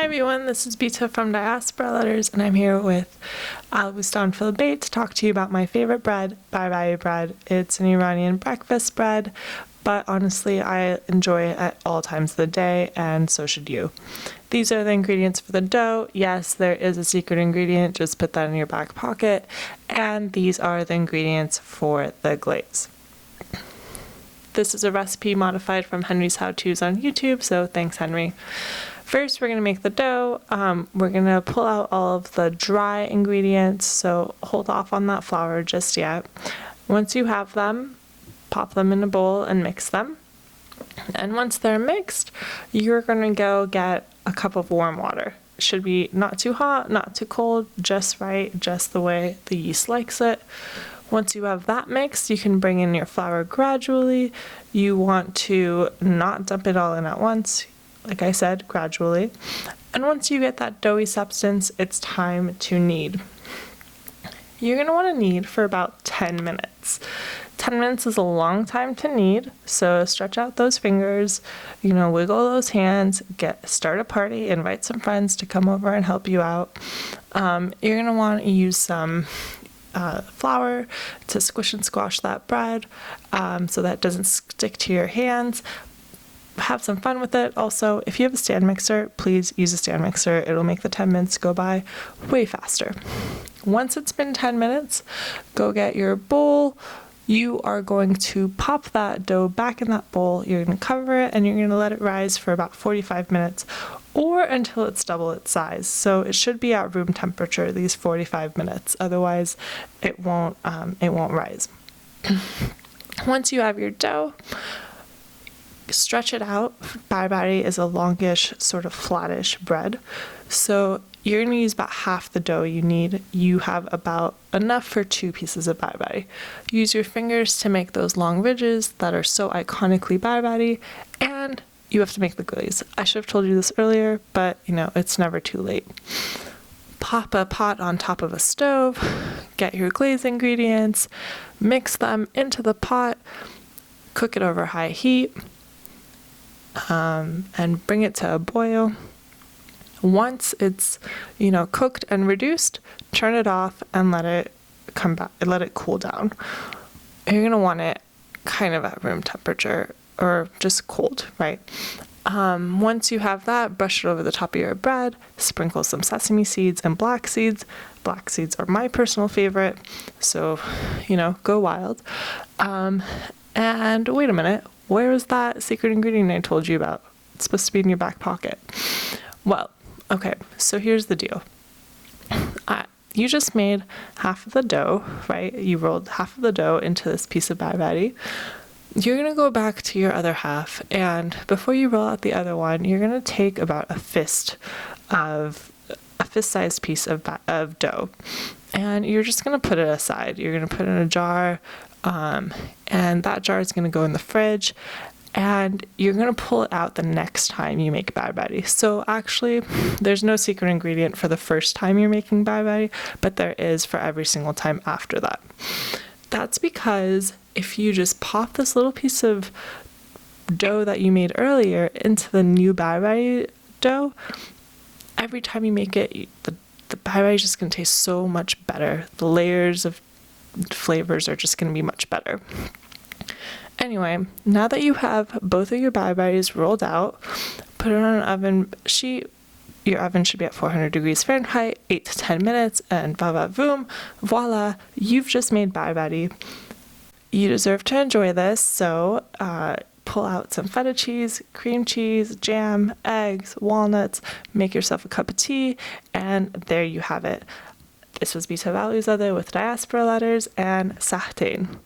Hi everyone, this is Bayt from Diaspora Letters, and I'm here with Al-Bustan Bayt to talk to you about my favorite bread, Barbari bread. It's an Iranian breakfast bread, but honestly I enjoy it at all times of the day, and so should you. These are the ingredients for the dough. Yes, there is a secret ingredient, just put that in your back pocket. And these are the ingredients for the glaze. This is a recipe modified from Henrys How-Tos on YouTube, so thanks Henry. First, we're going to make the dough. We're going to pull out all of the dry ingredients, so hold off on that flour just yet. Once you have them, pop them in a bowl and mix them. And once they're mixed, you're going to go get a cup of warm water. It should be not too hot, not too cold, just right, just the way the yeast likes it. Once you have that mixed, you can bring in your flour gradually. You want to not dump it all in at once. Like I said, gradually. And once you get that doughy substance, it's time to knead. You're going to want to knead for about 10 minutes. 10 minutes is a long time to knead, so stretch out those fingers, wiggle those hands, start a party, invite some friends to come over and help you out. You're going to want to use some flour to squish and squash that bread so that it doesn't stick to your hands. Have some fun with it. Also, if you have a stand mixer, please use a stand mixer. It'll make the 10 minutes go by way faster. Once it's been 10 minutes, go get your bowl. You are going to pop that dough back in that bowl. You're going to cover it and you're going to let it rise for about 45 minutes or until it's double its size. So it should be at room temperature these 45 minutes. Otherwise, it won't rise. Once you have your dough, stretch it out. Barbari is a longish, sort of flattish bread. So you're going to use about half the dough you need. You have about enough for 2 pieces of Barbari. Use your fingers to make those long ridges that are so iconically Barbari, and you have to make the glaze. I should have told you this earlier, but it's never too late. Pop a pot on top of a stove, get your glaze ingredients, mix them into the pot, cook it over high heat, and bring it to a boil. Once it's cooked and reduced, turn it off and let it come back. Let it cool down. You're gonna want it kind of at room temperature or just cold, right? Once you have that, brush it over the top of your bread. Sprinkle some sesame seeds and black seeds. Black seeds are my personal favorite, so go wild. And wait a minute. Where was that secret ingredient I told you about? It's supposed to be in your back pocket. Well, okay, so here's the deal. You just made half of the dough, right? You rolled half of the dough into this piece of Barbari. You're going to go back to your other half, and before you roll out the other one, you're going to take about a fist-sized piece of dough, and you're just going to put it aside. You're going to put it in a jar, and that jar is going to go in the fridge, and you're going to pull it out the next time you make Barbari. So actually, there's no secret ingredient for the first time you're making Barbari, but there is for every single time after that. That's because if you just pop this little piece of dough that you made earlier into the new Barbari dough, every time you make it, the Barbari is just going to taste so much better. The layers of flavors are just going to be much better. Anyway, now that you have both of your Barbaris rolled out, put it on an oven sheet. Your oven should be at 400 degrees Fahrenheit, 8 to 10 minutes, and va-va-voom, voila, you've just made Barbari. You deserve to enjoy this, so pull out some feta cheese, cream cheese, jam, eggs, walnuts, make yourself a cup of tea, and there you have it. This was Bayt with Diaspora Letters, and Sahtain.